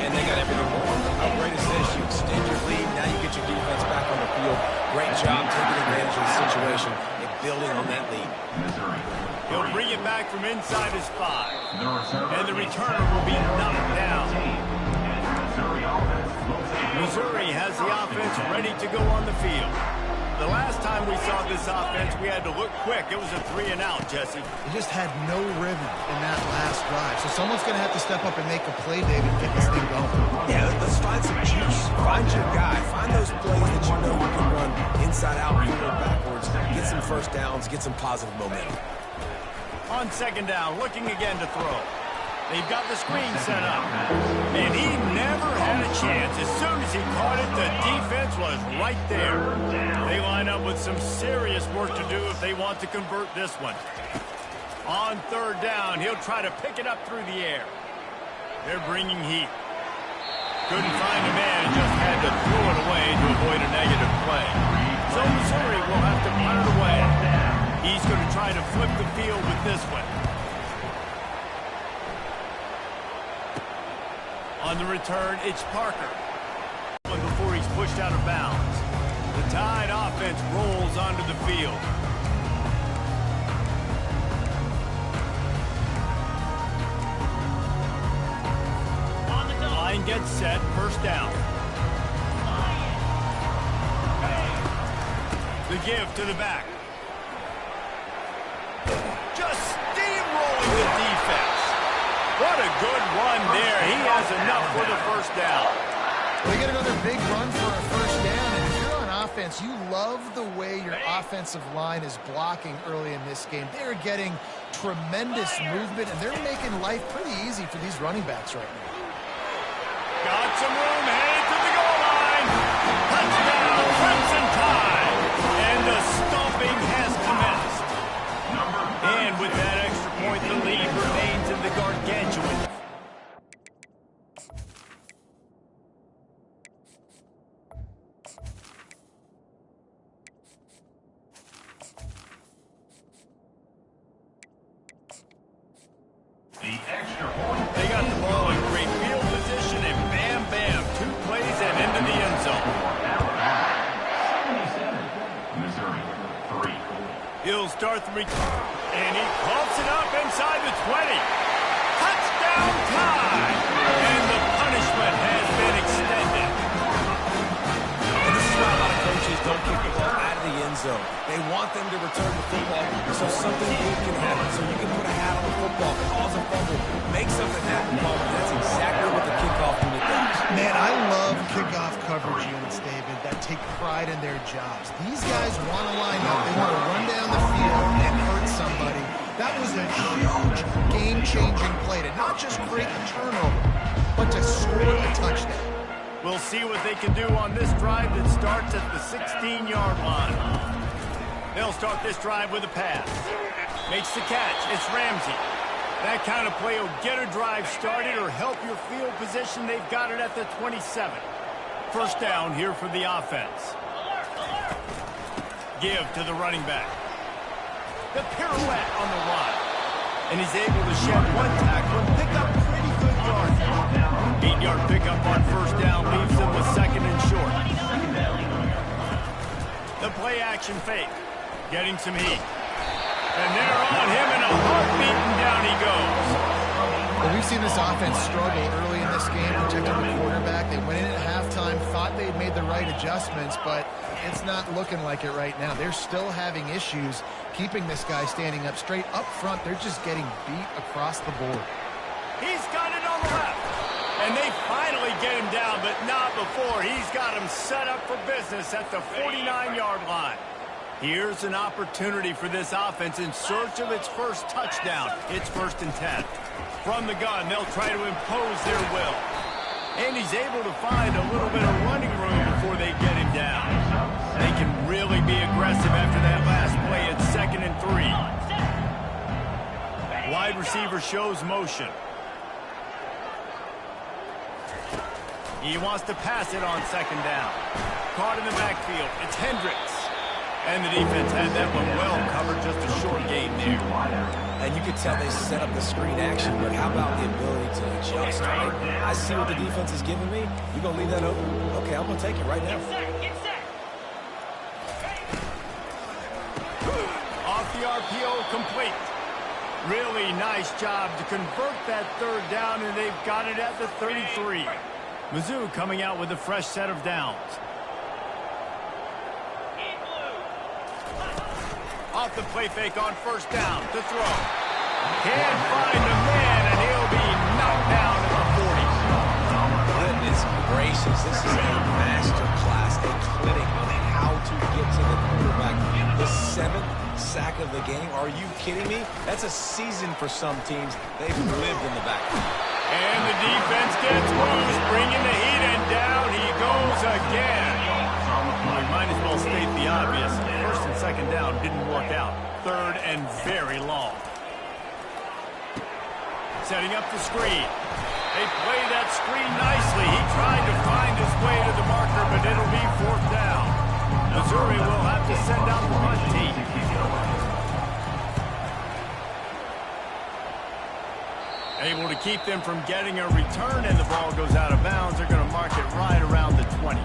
[SPEAKER 3] And they got everything going. How great is this? You extend your lead, now you get your defense back on the field. Great job taking advantage of the situation and building on that lead.
[SPEAKER 6] Missouri.
[SPEAKER 1] He'll bring it back from inside his 5. And the returner will be knocked down. Missouri has the offense ready to go on the field. The last time we saw this offense, we had to look quick. It was a 3-and-out, Jesse.
[SPEAKER 2] They just had no rhythm in that last drive. So someone's going to have to step up and make a play, David, and get this thing going.
[SPEAKER 3] Yeah, let's find some juice. Find your guy. Find those plays that you know you can run inside out, forward, backwards. Get some first downs. Get some positive momentum.
[SPEAKER 1] On second down, looking again to throw. They've got the screen set up. And he never had a chance. As soon as he caught it, the defense was right there. They line up with some serious work to do if they want to convert this one. On third down, he'll try to pick it up through the air. They're bringing heat. Couldn't find a man and just had to throw it away to avoid a negative play. So Missouri will have to punt it away. He's going to try to flip the field with this one. On the return, it's Parker. Before he's pushed out of bounds. The Tide offense rolls onto the field. Line gets set, first down. The give to the back. Just steamrolling the defense. What a good run there. He has enough for the first down.
[SPEAKER 2] We get another big run for a first down, and if you're on offense, you love the way your offensive line is blocking early in this game. They're getting tremendous movement, and they're making life pretty easy for these running backs right now.
[SPEAKER 1] Got some room, headed to the goal line. Touchdown, Crimson Tide. And the stomping has commenced. And with that extra point, the lead remains in the gargantuan.
[SPEAKER 6] The extra point.
[SPEAKER 1] They got the ball in great field position, and bam, bam, 2 plays and into the end zone.
[SPEAKER 6] 77. Missouri. 3.
[SPEAKER 1] He'll start the return, and he pumps it up inside the 20. Touchdown Tide! And the punishment has been extended.
[SPEAKER 3] And this is why a lot of coaches don't kick the ball out of the end zone. They want them to return the football so something good can happen. So you can put a hat on the football, cause a fumble, make something happen, Paul. That's exactly what the kickoff unit does.
[SPEAKER 2] Man, I love kickoff coverage units, David, that take pride in their jobs. These guys want to line up. They want to run down the field and hurt somebody. That was a huge game-changing play to not just break a turnover, but to score a touchdown.
[SPEAKER 1] We'll see what they can do on this drive that starts at the 16-yard line. They'll start this drive with a pass. Makes the catch. It's Ramsey. That kind of play will get a drive started or help your field position. They've got it at the 27. First down here for the offense. Give to the running back. The pirouette on the run. And he's able to shed one tackle and pick up pretty good yards. 8-yard pickup on first down leaves him with second and short. The play action fake. Getting some heat. And they're on him in a heartbeat, and down he goes.
[SPEAKER 2] Well, we've seen this offense struggle early in this game, protecting the quarterback. They went in at halftime, thought they'd made the right adjustments, but it's not looking like it right now. They're still having issues keeping this guy standing up straight. Up front, they're just getting beat across the board.
[SPEAKER 1] He's got it on the left. And they finally get him down, but not before. He's got him set up for business at the 49-yard line. Here's an opportunity for this offense in search of its first touchdown. It's 1st and 10. From the gun, they'll try to impose their will. And he's able to find a little bit of running room before they get him down. They can really be aggressive after that last play. It's 2nd and 3. Wide receiver shows motion. He wants to pass it on 2nd down. Caught in the backfield. It's Hendricks. And the defense had that one well covered, just a short gain there.
[SPEAKER 3] And you could tell they set up the screen action, but how about the ability to adjust, right? I see what the defense is giving me. You're going to leave that open? Okay, I'm going to take it right now.
[SPEAKER 4] Get set.
[SPEAKER 1] Off the RPO, complete. Really nice job to convert that 3rd down, and they've got it at the 33. Mizzou coming out with a fresh set of downs. Off the play fake on first down to throw. Can't find a man, and he'll be knocked down at the 40.
[SPEAKER 3] Goodness gracious, this is a master class, a clinic on how to get to the quarterback. The 7th sack of the game. Are you kidding me? That's a season for some teams. They've lived in the backfield.
[SPEAKER 1] And the defense gets loose, bringing the heat, and down he goes again. We might as well state the obvious. 1st and 2nd down didn't work out. 3rd and very long. Setting up the screen. They play that screen nicely. He tried to find his way to the marker, but it'll be 4th down. Missouri will have to send out the punt team. Able to keep them from getting a return, and the ball goes out of bounds. They're going to mark it right around the 20.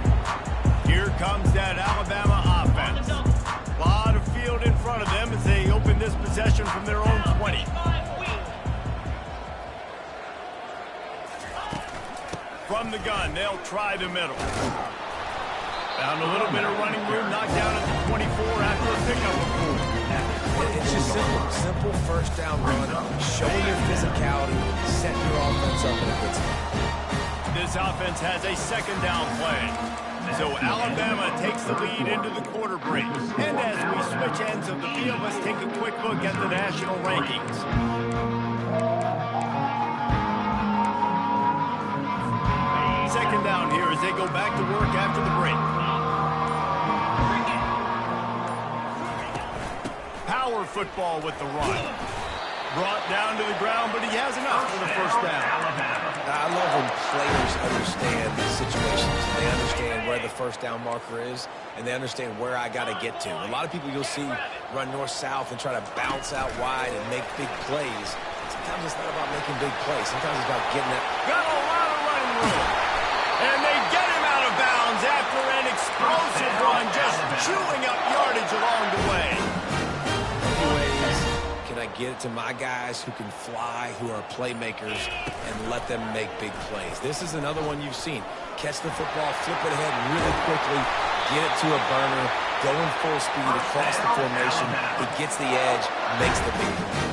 [SPEAKER 1] Here comes that Alabama offense. A lot of field in front of them as they open this possession from their own 20. From the gun, they'll try the middle. Found a little bit of running room, knocked down at the 24 after a pickup of 4.
[SPEAKER 3] It's just simple 1st down run, showing your physicality, set your offense up in a good spot.
[SPEAKER 1] This offense has a 2nd down play. So Alabama takes the lead into the quarter break. And as we switch ends of the field, let's take a quick look at the national rankings. Second down here as they go back to work after the break. Power football with the run. Brought down to the ground, but he has enough for the 1st down.
[SPEAKER 3] I love when players understand situations. They understand where the 1st down marker is, and they understand where I got to get to. A lot of people you'll see run north-south and try to bounce out wide and make big plays. Sometimes it's not about making big plays. Sometimes it's about getting it.
[SPEAKER 1] Got a lot of running room. And they get him out of bounds after an explosive run, just chewing up yardage along the way.
[SPEAKER 3] Can I get it to my guys who can fly, who are playmakers, and let them make big plays? This is another one you've seen. Catch the football, flip it ahead really quickly, get it to a burner, go in full speed across the formation. He gets the edge, makes the big play.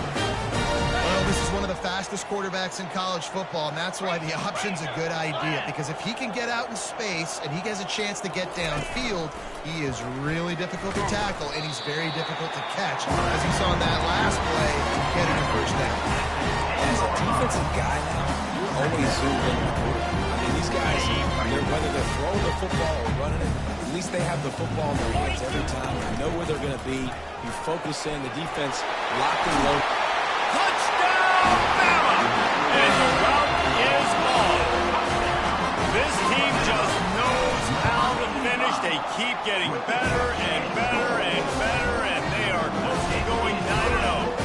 [SPEAKER 2] Well, this is one of the fastest quarterbacks in college football, and that's why the option's a good idea. Because if he can get out in space and he has a chance to get downfield, he is really difficult to tackle, and he's very difficult to catch. As you saw in that last play, getting a 1st down.
[SPEAKER 3] As a defensive guy now, you're always zoomed in the quarterback. I mean, these guys, whether they're throwing the football or running it, at least they have the football in their hands every time. They know where they're going to be. You focus in, the defense locked and low.
[SPEAKER 1] Touchdown! keep getting better and better and better, and they are close to going 9-0.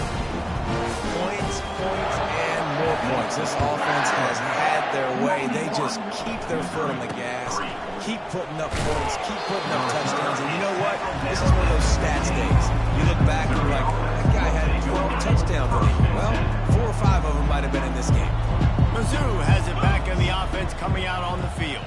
[SPEAKER 3] Points, and more points. This offense has had their way. They just keep their foot on the gas, keep putting up points, keep putting up touchdowns. And you know what? This is one of those stats days. You look back and you're like, that guy had 12 touchdowns on him. Well, 4 or 5 of them might have been in this game.
[SPEAKER 1] Mizzou has it back in the offense coming out on the field.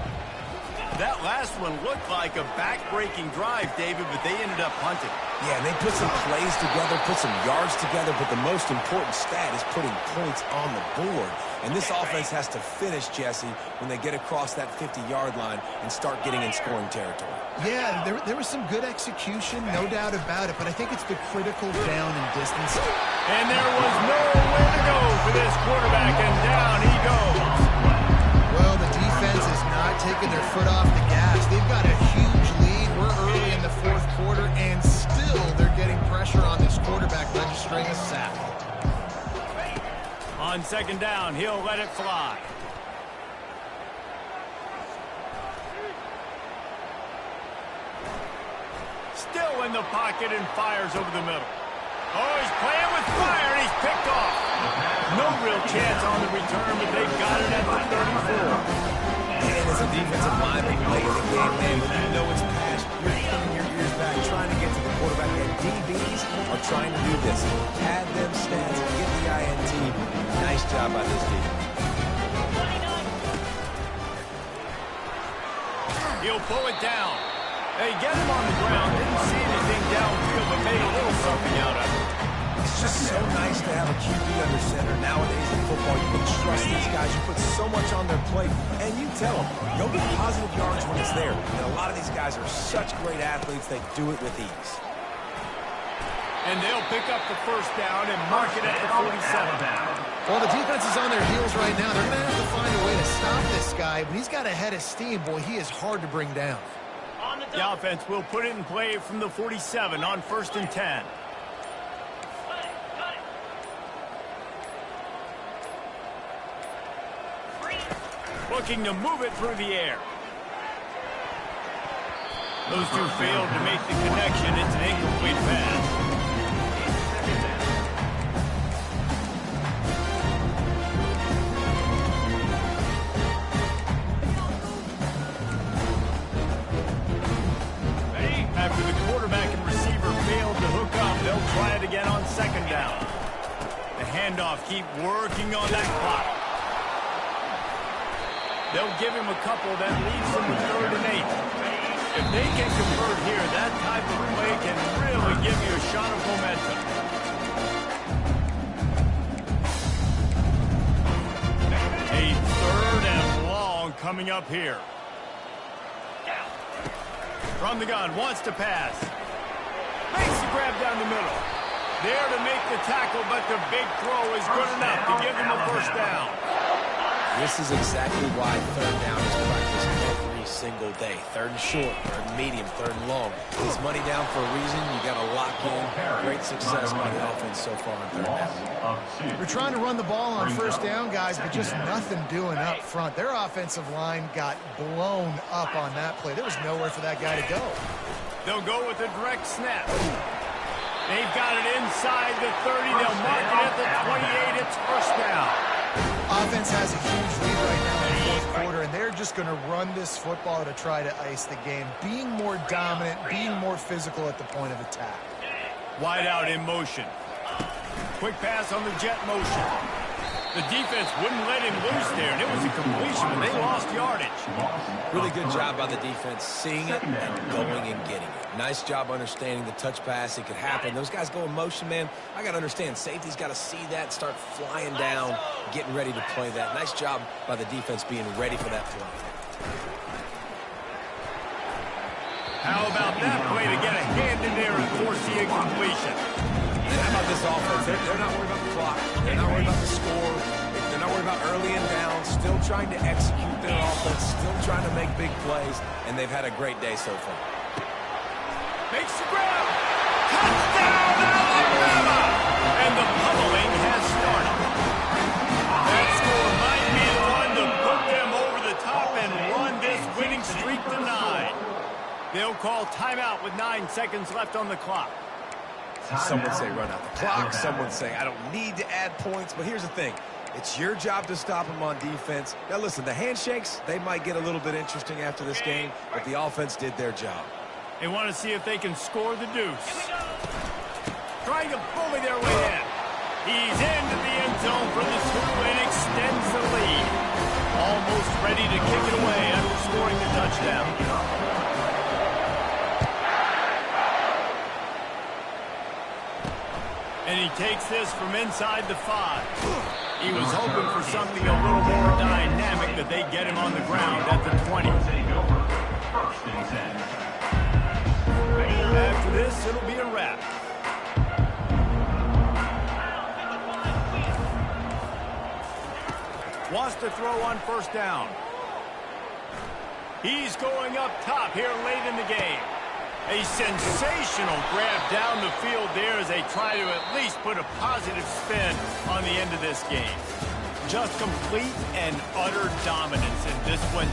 [SPEAKER 1] That last one looked like a back-breaking drive, David, but they ended up punting.
[SPEAKER 3] Yeah, they put some plays together, put some yards together, but the most important stat is putting points on the board. And this offense has to finish, Jesse, when they get across that 50-yard line and start getting in scoring territory.
[SPEAKER 2] Yeah, there was some good execution, no doubt about it, but I think it's the critical down and distance.
[SPEAKER 1] And there was nowhere to go for this quarterback, and down he goes.
[SPEAKER 2] Well, the defense is not taking their foot off the gas. They've got a huge lead. We're early in the fourth quarter, and still they're getting pressure on this quarterback, registering a sack.
[SPEAKER 1] On second down, he'll let it fly. Still in the pocket and fires over the middle. Oh, he's playing with fire, and he's picked off. No real chance on the return, but they got it at the 34.
[SPEAKER 3] And as a defensive lineman late in the game, man, when you know it's past, you're putting your ears back, trying to get to the quarterback. And DBs are trying to do this. Pad them stats, get the INT. Nice job by this defense.
[SPEAKER 1] He'll pull it down. They get him on the ground. Didn't see anything downfield, but made a little something out of it.
[SPEAKER 3] It's just so nice to have a QB under center. Nowadays in football, you can trust these guys. You put so much on their plate, and you tell them, go get positive yards when it's there. And a lot of these guys are such great athletes, they do it with ease.
[SPEAKER 1] And they'll pick up the first down and mark it at the 47.
[SPEAKER 2] Well, the defense is on their heels right now. They're going to have to find a way to stop this guy, but he's got a head of steam. Boy, he is hard to bring down.
[SPEAKER 1] The offense will put it in play from the 47 on 1st and 10. Looking to move it through the air. Those two failed to make the connection. It's an incomplete pass. After the quarterback and receiver failed to hook up, they'll try it again on second down. The handoff, keep working on that clock. They'll give him a couple that leaves him with 3rd and 8. If they can convert here, that type of play can really give you a shot of momentum. A 3rd and long coming up here. From the gun, wants to pass. Makes the grab down the middle. There to make the tackle, but the big throw is good enough to give him a first down.
[SPEAKER 3] This is exactly why 3rd down is practiced every single day. 3rd and short, 3rd and medium, 3rd and long. It's money down for a reason. You got to lock in. Great success by the offense so far on 3rd down.
[SPEAKER 2] We're trying to run the ball on 1st down, guys, but just nothing doing up front. Their offensive line got blown up on that play. There was nowhere for that guy to go.
[SPEAKER 1] They'll go with a direct snap. They've got it inside the 30. They'll mark it at the 28. It's first down.
[SPEAKER 2] Offense has a huge lead right now in the fourth quarter, and they're just going to run this football to try to ice the game. Being more dominant, being more physical at the point of attack.
[SPEAKER 1] Wide out in motion. Quick pass on the jet motion. The defense wouldn't let him loose there, and it was a completion, but they lost yardage.
[SPEAKER 3] Really good job by the defense, seeing it and going and getting it. Nice job understanding the touch pass. It could happen. Those guys go in motion, man. I got to understand, safety's got to see that, start flying down, getting ready to play that. Nice job by the defense being ready for that play.
[SPEAKER 1] How about that play to get a hand in there and force the incompletion?
[SPEAKER 3] And how about this offense? They're not worried about the clock. They're not worried about the score. They're not worried about early and down. Still trying to execute their offense. Still trying to make big plays. And they've had a great day so far.
[SPEAKER 1] Makes the grab. Touchdown, Alabama! And the pummeling has started. That score might be the one to put them over the top and run this winning streak to 9. They'll call with 9 seconds left on the clock.
[SPEAKER 3] Some would say run out the clock. Some would say I don't need to add points. But here's the thing. It's your job to stop them on defense. Now, listen, the handshakes, they might get a little bit interesting after this game, but the offense did their job.
[SPEAKER 1] They want to see if they can score the deuce. Trying to bully their way in. He's into the end zone for the 2 and extends the lead. Almost ready to kick it away after scoring the touchdown. And he takes this from inside the 5. He was hoping for something a little more dynamic, that they get him on the ground at the 20.
[SPEAKER 6] First and 10.
[SPEAKER 1] After this, it'll be a wrap. Wants to throw on first down. He's going up top here late in the game. A sensational grab down the field there as they try to at least put a positive spin on the end of this game. Just complete and utter dominance in this one.